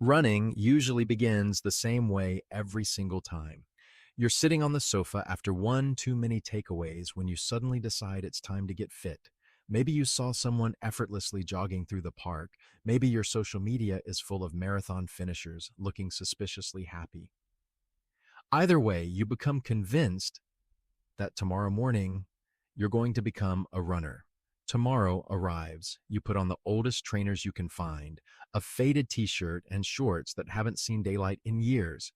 Running usually begins the same way every single time. You're sitting on the sofa after one too many takeaways when you suddenly decide it's time to get fit. Maybe you saw someone effortlessly jogging through the park. Maybe your social media is full of marathon finishers looking suspiciously happy. Either way, you become convinced that tomorrow morning you're going to become a runner. Tomorrow arrives. You put on the oldest trainers you can find, a faded t shirt, and shorts that haven't seen daylight in years.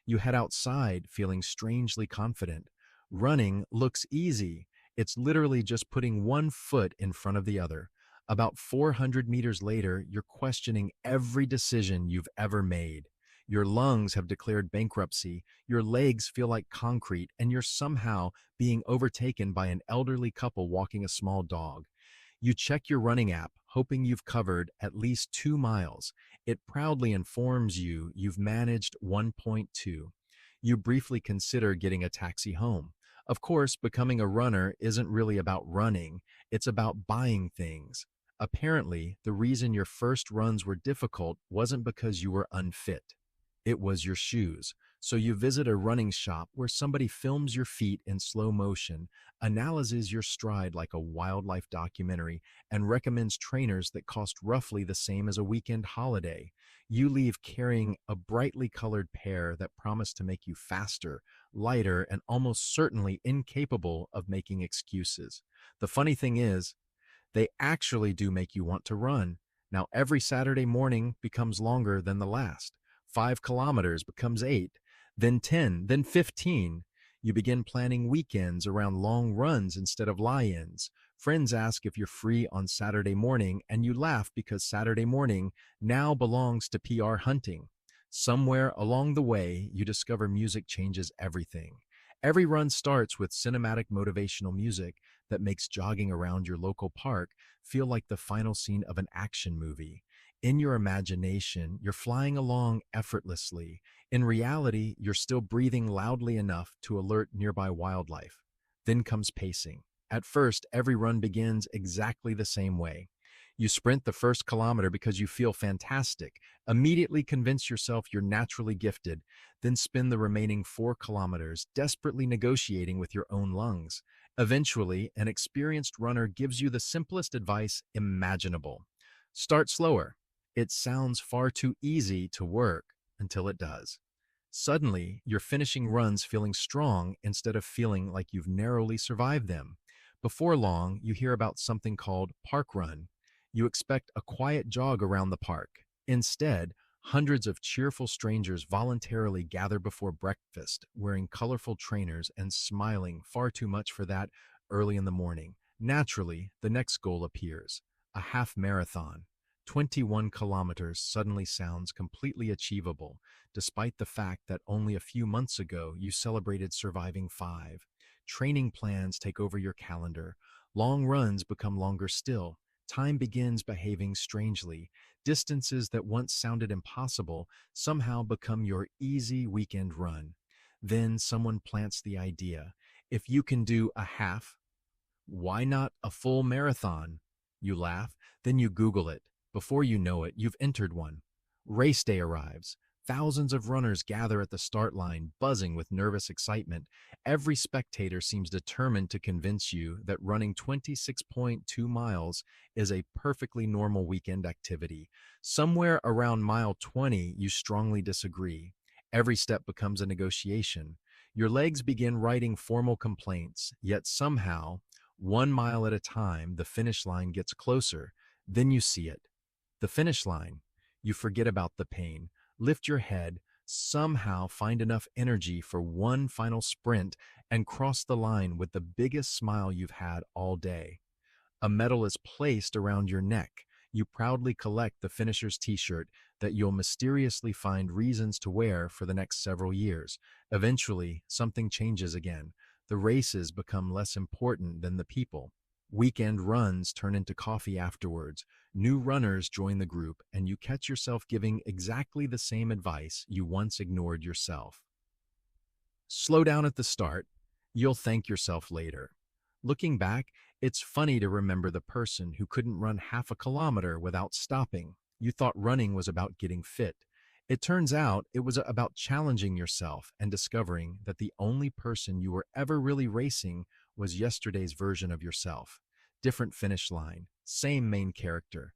You head outside feeling strangely confident. Running looks easy. It's literally just putting one foot in front of the other. About 400 meters later, you're questioning every decision you've ever made. Your lungs have declared bankruptcy, your legs feel like concrete, and you're somehow being overtaken by an elderly couple walking a small dog. You check your running app, hoping you've covered at least 2 miles. It proudly informs you you've managed 1.2. You briefly consider getting a taxi home. Of course, becoming a runner isn't really about running, it's about buying things. Apparently, the reason your first runs were difficult wasn't because you were unfit. It was your shoes. So you visit a running shop where somebody films your feet in slow motion, analyzes your stride like a wildlife documentary, and recommends trainers that cost roughly the same as a weekend holiday. You leave carrying a brightly colored pair that promise to make you faster, lighter, and almost certainly incapable of making excuses. The funny thing is, they actually do make you want to run. Now, every Saturday morning becomes longer than the last. 5 kilometers becomes 8, then 10, then 15. You begin planning weekends around long runs instead of lie ins. Friends ask if you're free on Saturday morning, and you laugh because Saturday morning now belongs to PR hunting. Somewhere along the way, you discover music changes everything. Every run starts with cinematic motivational music that makes jogging around your local park feel like the final scene of an action movie. In your imagination, you're flying along effortlessly. In reality, you're still breathing loudly enough to alert nearby wildlife. Then comes pacing. At first, every run begins exactly the same way. You sprint the first kilometer because you feel fantastic. Immediately convince yourself you're naturally gifted. Then spend the remaining 4 kilometers desperately negotiating with your own lungs. Eventually, an experienced runner gives you the simplest advice imaginable. Start slower. It sounds far too easy to work until it does. Suddenly, you're finishing runs feeling strong instead of feeling like you've narrowly survived them. Before long, you hear about something called Park Run. You expect a quiet jog around the park. Instead, hundreds of cheerful strangers voluntarily gather before breakfast, wearing colorful trainers and smiling far too much for that early in the morning. Naturally, the next goal appears, a half marathon. 21 kilometers suddenly sounds completely achievable, despite the fact that only a few months ago you celebrated surviving 5. Training plans take over your calendar. Long runs become longer still. Time begins behaving strangely. Distances that once sounded impossible somehow become your easy weekend run. Then someone plants the idea. If you can do a half, why not a full marathon? You laugh, then you Google it. Before you know it, you've entered one. Race day arrives. Thousands of runners gather at the start line, buzzing with nervous excitement. Every spectator seems determined to convince you that running 26.2 miles is a perfectly normal weekend activity. Somewhere around mile 20, you strongly disagree. Every step becomes a negotiation. Your legs begin writing formal complaints, yet somehow, 1 mile at a time, the finish line gets closer. Then you see it. The finish line. You forget about the pain, lift your head, somehow find enough energy for one final sprint, and cross the line with the biggest smile you've had all day. A medal is placed around your neck. You proudly collect the finisher's t-shirt that you'll mysteriously find reasons to wear for the next several years. Eventually, something changes again. The races become less important than the people. Weekend runs turn into coffee afterwards. New runners join the group, and you catch yourself giving exactly the same advice you once ignored yourself. Slow down at the start. You'll thank yourself later. Looking back, it's funny to remember the person who couldn't run half a kilometer without stopping. You thought running was about getting fit. It turns out it was about challenging yourself and discovering that the only person you were ever really racing was yesterday's version of yourself. Different finish line, same main character,